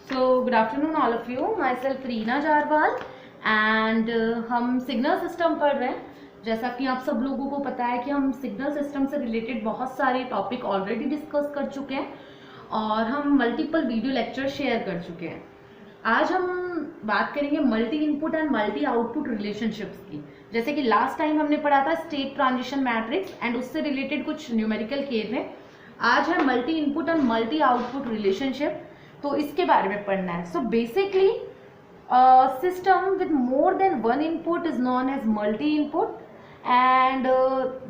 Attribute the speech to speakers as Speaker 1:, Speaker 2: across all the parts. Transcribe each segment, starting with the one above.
Speaker 1: So good afternoon all of you. Myself Reena Jarwal and हम signal system पढ़ रहे हैं। जैसा कि आप सब लोगों को पता है कि हम सिग्नल सिस्टम से रिलेटेड बहुत सारे टॉपिक ऑलरेडी डिस्कस कर चुके हैं और हम मल्टीपल वीडियो लेक्चर शेयर कर चुके हैं। आज हम बात करेंगे multi input and multi output relationships की। जैसे कि लास्ट टाइम हमने पढ़ा था स्टेट ट्रांजिशन मैट्रिक्स एंड उससे रिलेटेड कुछ न्यूमेरिकल केस है। आज है multi input and multi output relationship, तो इसके बारे में पढ़ना है। So basically system with more than one input is known as multi input and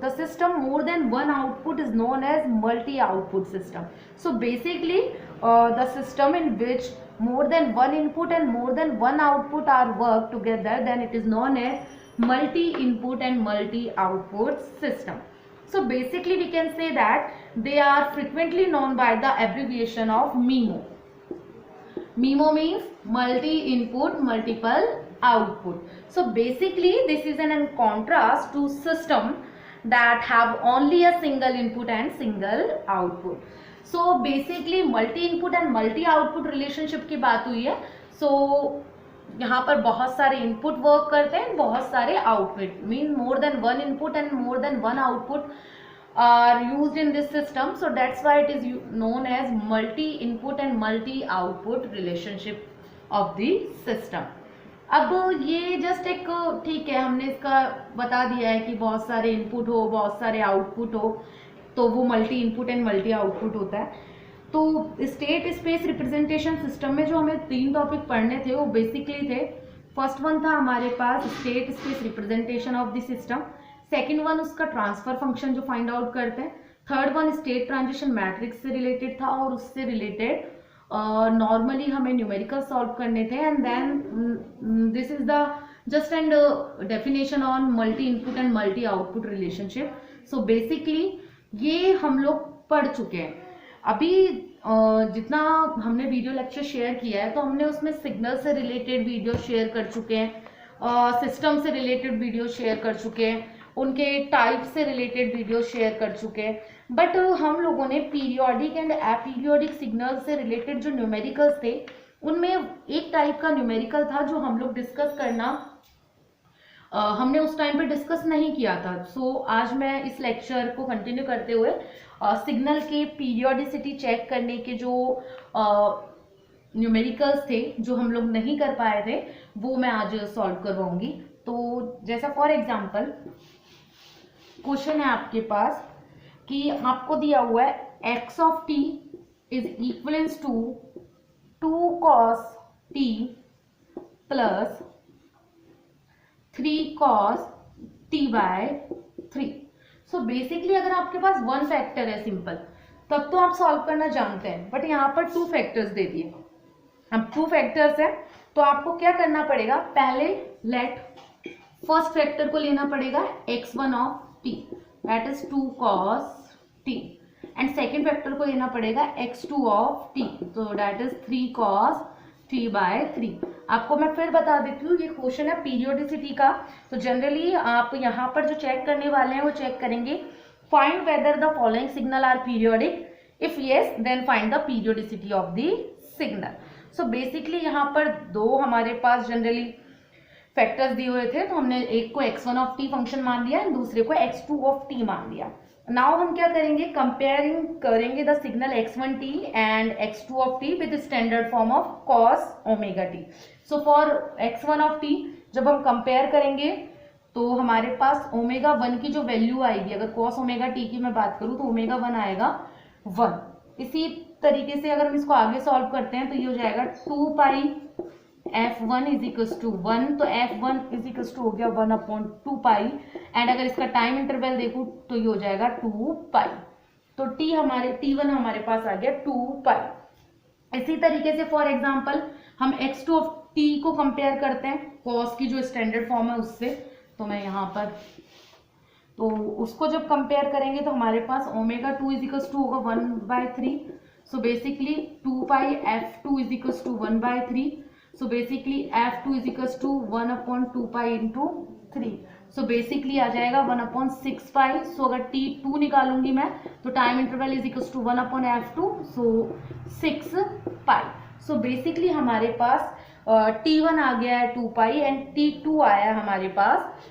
Speaker 1: the system more than one output is known as multi output system. So basically the system in which more than one input and more than one output are worked together, then it is known as multi input and multi output system. So basically we can say that they are frequently known by the abbreviation of MIMO. MIMO means multi input multiple output. So basically this is in contrast to system that have only a single input and single output. So basically multi input and multi output relationship की बात हुई है। So यहाँ पर बहुत सारे input work करते हैं, बहुत सारे output, mean more than one input and more than one output are used in this system. So that's why it is known as multi input and multi output relationship of the system. अब ये just एक ठीक है, हमने इसका बता दिया है कि बहुत सारे इनपुट हो, बहुत सारे आउटपुट हो, तो वो multi input and multi output होता है। तो स्टेट स्पेस रिप्रेजेंटेशन सिस्टम में जो हमें 3 टॉपिक पढ़ने थे वो बेसिकली थे, फर्स्ट वन था हमारे पास state space representation of the system, second one उसका ट्रांसफर फंक्शन जो फाइंड आउट करते हैं, third one state transition matrix से रिलेटेड था और उससे रिलेटेड नॉर्मली हमें न्यूमेरिकल सॉल्व करने थे। And then this is the just and definition on multi input and multi output relationship. So basically ये हम लोग पढ़ चुके हैं। अभी जितना हमने वीडियो लेक्चर शेयर किया है तो हमने उसमें सिग्नल से रिलेटेड वीडियो शेयर कर चुके हैं, सिस्टम से रिलेटेड वीडियो शेयर कर चुके हैं, उनके टाइप से रिलेटेड वीडियो शेयर कर चुके हैं। बट हम लोगों ने पीरियोडिक एंड अपीरियोडिक सिग्नल से रिलेटेड जो न्यूमेरिकल्स थे उनमें एक टाइप का न्यूमेरिकल था जो हम लोग डिस्कस करना हमने उस टाइम पे डिस्कस नहीं किया था। सो आज मैं इस लेक्चर को कंटिन्यू करते हुए सिग्नल के पीरियोडिसिटी चेक करने के जो न्यूमेरिकल्स थे जो हम लोग नहीं कर पाए थे वो मैं आज सॉल्व करवाऊंगी। तो जैसा फॉर एग्जांपल क्वेश्चन है आपके पास कि आपको दिया हुआ है x of t is equals to 2 cos t plus 3 cos t by 3। So basically अगर आपके पास वन फैक्टर है सिंपल तब तो आप सॉल्व करना जानते हैं, बट यहाँ पर 2 फैक्टर्स दे दिए। अब 2 फैक्टर्स है तो आपको क्या करना पड़ेगा, पहले लेट फर्स्ट फैक्टर को लेना पड़ेगा x1 of t that is 2 cos t and second factor को लेना पड़ेगा x2 ऑफ t तो that is 3 cos t by 3। आपको मैं फिर बता देती हूँ, ये क्वेश्चन है पीरियोडिसिटी का। तो जनरली आप यहाँ पर जो चेक करने वाले हैं वो चेक करेंगे find whether the following signal are periodic, if yes then find the periodicity of the signal. So basically यहाँ पर 2 हमारे पास जनरली फैक्टर्स दिए हुए थे, तो हमने एक को x1 ऑफ t फंक्शन मान लिया एंड दूसरे को x2 ऑफ t मान लिया। नाउ हम क्या करेंगे, कंपेयरिंग करेंगे the signal x1t and x2 of t with standard form of cos omega t। So for x1 of t जब हम कंपेयर करेंगे तो हमारे पास ओमेगा 1 की जो वैल्यू आएगी, अगर cos ओमेगा t की मैं बात करूँ तो ओमेगा 1 आएगा 1। इसी तरीके से अगर हम इसको आगे सॉल्व करते हैं तो ये हो जाएगा 2 पाई f1 इज इक्वल्स टू 1, तो f1 इज इक्वल्स टू हो गया 1/2 पाई एंड अगर इसका टाइम इंटरवल देखूं तो ये हो जाएगा 2 पाई। तो t1 हमारे पास आ गया 2 पाई। इसी तरीके से फॉर एग्जांपल हम x2 ऑफ t को कंपेयर करते हैं cos की जो स्टैंडर्ड फॉर्म है उससे, तो मैं यहाँ पर तो उसको जब कंपेयर करेंगे तो हमारे पास ओमेगा 2 इज इक्वल्स टू होगा 1/3। So basically 2 pi f2 is equals to 1/3। So basically f2 is equals to 1/2 pi into 3। So basically आ जाएगा 1/6 pi। So अगर t2 निकालूंगी मैं तो time interval is equals to 1/f2, so 6 pi। So basically हमारे पास T1 आ गया है 2 पाई एंड T2 आया है हमारे पास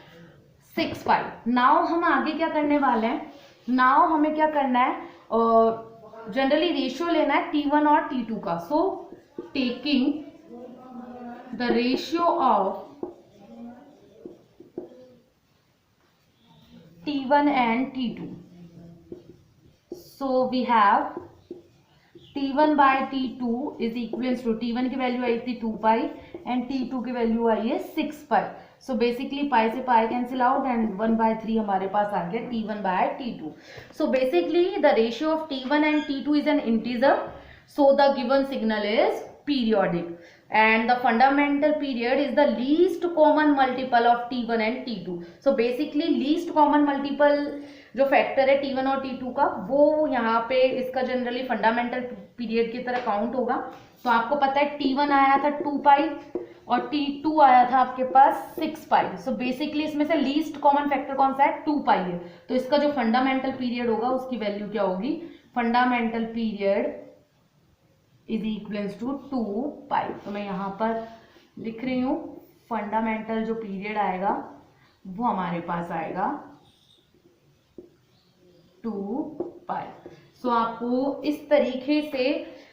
Speaker 1: 6 पाई। नाउ हम आगे क्या करने वाले हैं, नाउ हमें क्या करना है, जनरली रेशियो लेना है T1 और T2 का। So taking the ratio of T1 and T2, so we have T1 by T2 is equals to, T1 की वैल्यू आई थी 2 पाई एंड T2 की वैल्यू आई है 6 पाई। सो बेसिकली पाई से पाई कैंसिल आउट एंड 1/3 हमारे पास आ गया T1 by T2। So basically the ratio of T1 and T2 is an integer, so the given signal is periodic and the fundamental period is the least common multiple of T1 and T2। so basically least common multiple जो factor है T1 और T2 का, वो यहाँ पे इसका generally fundamental period की तरह काउंट होगा। तो आपको पता है T1 आया था 2 पाई और T2 आया था आपके पास 6 पाई। सो बेसिकली इसमें से लीस्ट कॉमन फैक्टर कौन सा है, 2 पाई है। तो इसका जो फंडामेंटल पीरियड होगा उसकी वैल्यू क्या होगी, fundamental period is equals to 2 pi. तो मैं यहाँ पर लिख रही हूँ फंडामेंटल जो पीरियड आएगा वो हमारे पास आएगा 2 पाई। सो आपको इस तरीके से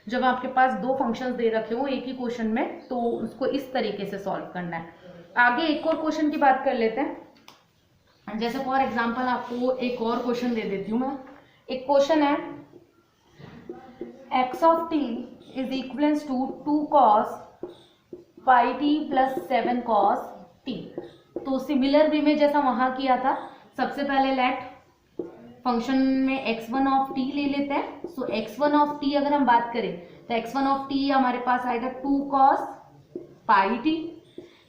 Speaker 1: जब आपके पास दो फंक्शंस दे रखे हो एक ही क्वेश्चन में, तो उसको इस तरीके से सॉल्व करना है। आगे एक और क्वेश्चन की बात कर लेते हैं। जैसे फॉर एग्जांपल आपको एक और क्वेश्चन दे देती हूँ मैं। एक क्वेश्चन है x of t is equals to 2 cos pi t plus 7 cos t। तो सिमिलर वे में जैसा वहां किया था, सबसे पहले लेट फंक्शन में x1 ऑफ t ले लेते हैं। सो x1 ऑफ t अगर हम बात करें तो x1 ऑफ t हमारे पास आएगा 2 cos pi t।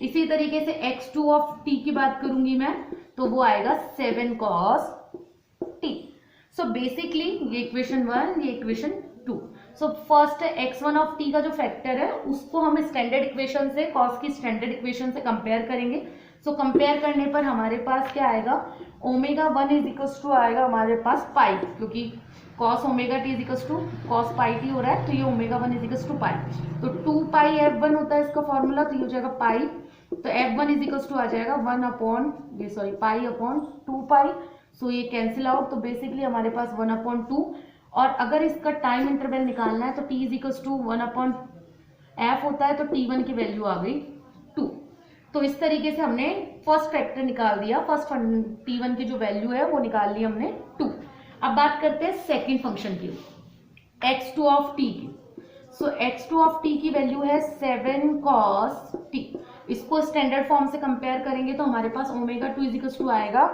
Speaker 1: इसी तरीके से x2 ऑफ t की बात करूंगी मैं तो वो आएगा 7 cos t। सो बेसिकली ये इक्वेशन 1, ये equation 2। So first x1 of t का जो फैक्टर है उसको हम स्टैंडर्ड इक्वेशन से, cos की स्टैंडर्ड इक्वेशन से कंपेयर करेंगे। सो कंपेयर करने पर हमारे पास क्या आएगा, ओमेगा 1 इज इक्वल्स टू आएगा हमारे पास पाई, क्योंकि cos omega t is equals to cos pi t हो रहा है, तो ये omega 1 is equals to pi. तो 2 पाई f1 होता है इसका फॉर्मूला, तो ये हो जाएगा पाई। तो f1 इज इक्वल्स टू आ जाएगा 1 अपॉन पाई अपॉन 2 पाई। सो ये कैंसिल आउट, तो बेसिकली हमारे पास 1/2। और अगर इसका टाइम इंटरवल निकालना है तो t is equals to 1/f होता है, तो t1 की वैल्यू आ गई 2। तो इस तरीके से हमने फर्स्ट फैक्टर निकाल दिया, फर्स्ट t1 की जो वैल्यू है वो निकाल ली हमने 2। अब बात करते हैं सेकंड फंक्शन की, x2 ऑफ t की। सो x2 ऑफ t की वैल्यू है 7 cos t। इसको स्टैंडर्ड फॉर्म से कंपेयर करेंगे तो हमारे पास ओमेगा 2 इज इक्वल्स टू आएगा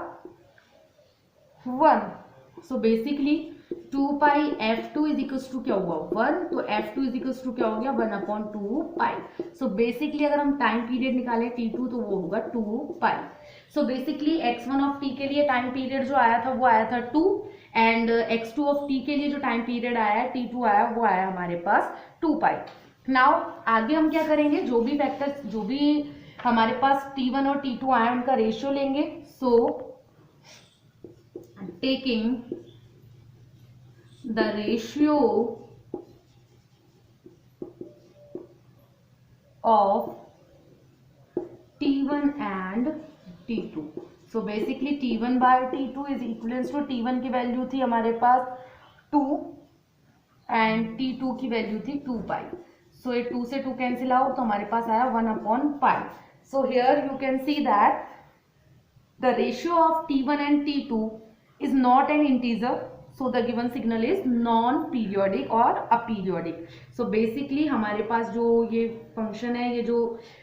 Speaker 1: 1। So basically 2 pi f2 is equals to क्या हुआ 1, तो f2 इज इक्वल्स टू क्या हो गया 1/2 पाई। सो बेसिकली अगर हम टाइम पीरियड निकालें t2 तो वो होगा 2 पाई। So basically x1 of t के लिए टाइम पीरियड जो आया था वो आया था 2 एंड x2 ऑफ t के लिए जो टाइम पीरियड आया है t2 आया वो आया हमारे पास 2 पाई। नाउ आगे हम क्या करेंगे, जो भी फैक्टर्स जो भी हमारे पास t1 और t2 आए उनका रेशियो लेंगे। So taking the ratio of T1 and T2। so basically T1 by T2 is equals to, T1 की वैल्यू थी हमारे पास 2 एंड T2 की वैल्यू थी 2 पाई। सो ये 2 से 2 कैंसिल आउट, तो हमारे पास आया 1/पाई। So here you can see that the ratio of T1 and T2 is not an integer, so the given signal is non periodic और अपीरियोडिक। सो बेसिकली हमारे पास जो ये फंक्शन है, ये जो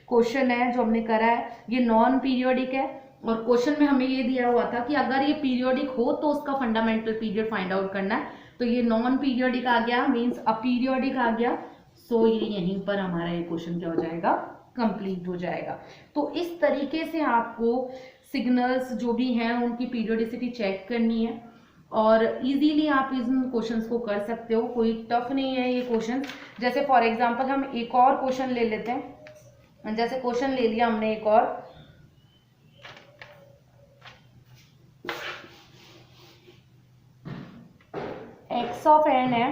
Speaker 1: क्वेश्चन है जो हमने करा है, ये नॉन पीरियोडिक है। और क्वेश्चन में हमें ये दिया हुआ था कि अगर ये पीरियोडिक हो तो उसका फंडामेंटल पीरियड फाइंड आउट करना है। तो ये नॉन पीरियोडिक आ गया, मीन्स अपीरियोडिक आ गया। सो ये यहीं पर हमारा ये क्वेश्चन क्या हो जाएगा, कंप्लीट हो जाएगा। तो इस तरीके से आपको सिग्नल्स जो भी हैं उनकी पीरियोडिसिटी चेक करनी है और इजीली आप इन क्वेश्चंस को कर सकते हो, कोई टफ नहीं है ये क्वेश्चन। जैसे फॉर एग्जांपल हम एक और क्वेश्चन ले लेते हैं। जैसे क्वेश्चन ले लिया हमने एक और, x ऑफ n है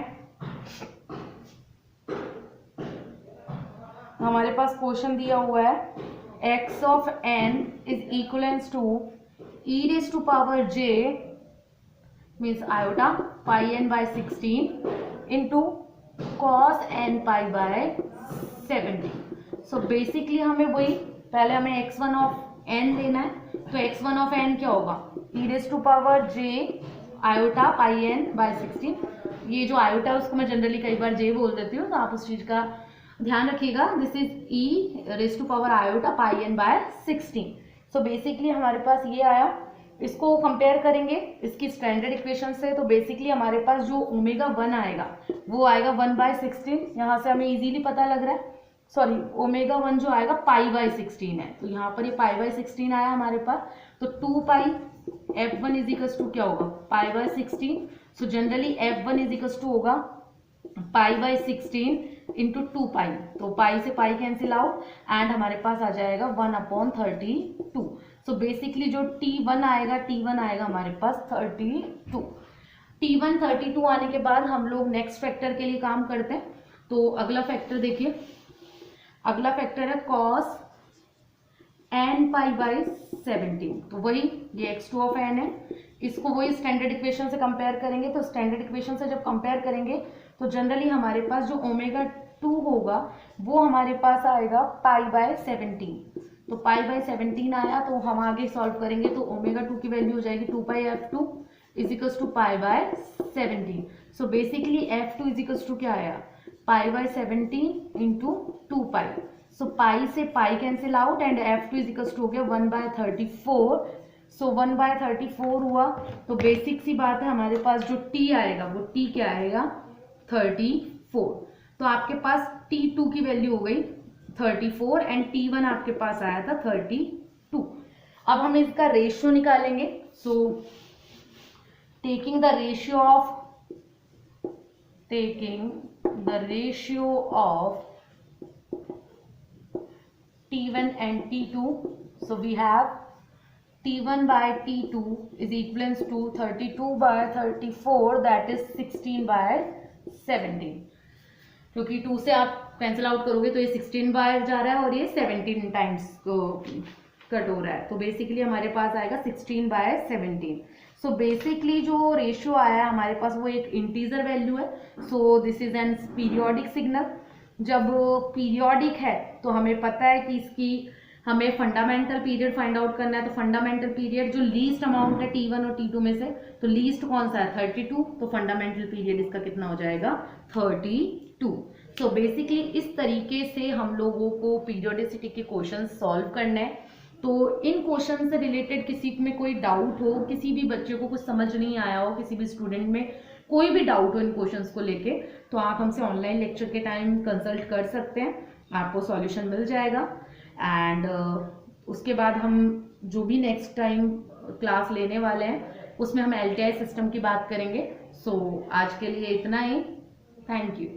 Speaker 1: हमारे पास क्वेश्चन दिया हुआ है x of n is equals to e raise to power j means iota pi n by 16 into cos n pi by 70। So basically हमें वही पहले हमें x1 ऑफ n लेना है, तो x1 ऑफ n क्या होगा e raise to power j iota pi n by 16। ये जो आयोटा है उसको मैं जनरली कई बार j बोल देती हूँ, तो आप उस चीज का ध्यान रखिएगा। This is e raise to power iota pi n by 16। So basically हमारे पास ये आया, इसको कंपेयर करेंगे इसकी स्टैंडर्ड इक्वेशन से, तो बेसिकली हमारे पास जो ओमेगा 1 आएगा वो आएगा 1 बाय 16। यहाँ से हमें इजीली पता लग रहा है, सॉरी ओमेगा 1 जो आएगा पाई बाय 16 है, तो यहाँ पर ये पाई बाय 16 आया हमारे पास। तो 2 पाई f1 इजिकल्स टू क्या होगा pi by 16। So generally f1 equals to होगा पाई बाय 16 इंटू 2 पाई, तो पाई से पाई कैंसिल आउट एंड हमारे पास आ जाएगा 1/32। सो बेसिकली जो t1 आएगा हमारे पास 32। t1 32 आने के बाद हम लोग नेक्स्ट फैक्टर के लिए काम करते हैं। तो अगला फैक्टर देखिए, अगला फैक्टर है cos n पाई बाई 17। तो वही ये x2 ऑफ n है, इसको वही स्टैंडर्ड इक्वेशन से कंपेयर करेंगे। तो स्टैंडर्ड इक्वेशन से जब कंपेयर करेंगे तो जनरली हमारे पास जो ओमेगा 2 होगा वो हमारे पास आएगा पाई बाय 17। तो पाई बाय 17 आया, तो हम आगे सॉल्व करेंगे तो ओमेगा 2 की वैल्यू हो जाएगी 2 pi f2 equals to pi by 17। So basically f2 equals to क्या आया पाई बाय 17 इंटू 2 पाई। सो पाई से pi cancel out and f2 equals to हो गया 1/34। सो 1/34 हुआ, तो बेसिक सी बात है हमारे पास जो t आएगा वो t क्या आएगा 34। तो आपके पास t2 की वैल्यू हो गई 34 एंड t1 आपके पास आया था 32। अब हम इसका रेशियो निकालेंगे। So taking the ratio of t1 and t2, so we have t1 by t2 is equivalent to 32 by 34, that is 16 by 17। क्योंकि 2 से आप कैंसिल आउट करोगे तो ये 16 बार जा रहा है और ये 17 टाइम्स कट हो रहा है, तो बेसिकली हमारे पास आएगा 16 बाय 17। सो बेसिकली जो रेशियो आया हमारे पास वो एक इंटीजर वैल्यू है। So this is an periodic signal. जब पीरियोडिक है तो हमें पता है कि इसकी हमें फंडामेंटल पीरियड फाइंड आउट करना है। तो फंडामेंटल पीरियड जो लीस्ट अमाउंट है t1 और t2 में से, तो लीस्ट कौन सा है 32, तो फंडामेंटल पीरियड इसका कितना हो जाएगा 32। सो बेसिकली इस तरीके से हम लोगों को पीरियोडिसिटी के क्वेश्चन सॉल्व करने हैं। तो इन क्वेश्चन से रिलेटेड किसी में कोई डाउट हो, किसी भी बच्चे को कुछ समझ नहीं आया हो, किसी भी स्टूडेंट में कोई भी डाउट हो इन क्वेश्चंस को लेके, तो आप हमसे ऑनलाइन लेक्चर के टाइम कंसल्ट कर सकते हैं, आपको सॉल्यूशन मिल जाएगा। एंड उसके बाद हम जो भी नेक्स्ट टाइम क्लास लेने वाले हैं उसमें हम LTI सिस्टम की बात करेंगे। सो आज के लिए इतना ही, थैंक यू।